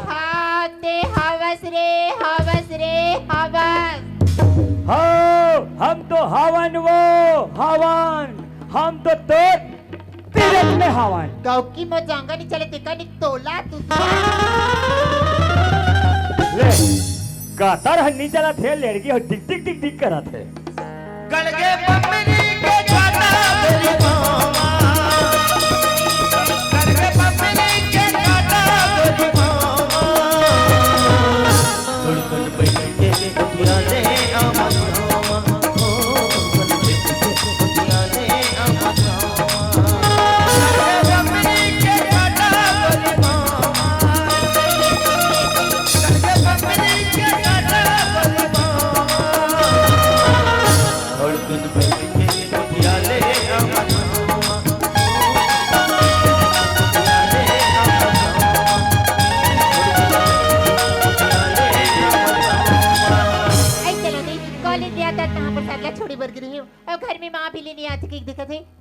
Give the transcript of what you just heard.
हाँ ते हवस रे हवस। हो हम तो हवन वो हवन हम तो तीरथ में हवन। गाँव की मोजांगा नहीं चले देखा नहीं तोला तू। ले गातार हन्नी चला थे लड़की हो टिक टिक टिक टिक करा थे गड़गे बम्बरी के गाता मेरी मामा गड़गे बम्बरी के गाता मेरी मामा गुलगुल बैठ के दुनिया ने आमद मामा ओ गुलगुल बैठ के दुनिया ने आमद मामा गड़गे बम्बरी के गाता मेरी मामा गड़गे बम्बरी के गाता मेरी मामा और गुल बैठ के दुनिया ले आमद मामा ऐ चलो नहीं कॉलेज दिया था कहाँ पर सागला छोड़ी बरगरी हूँ और घर में माँ भी लेने आती की दिक्कत है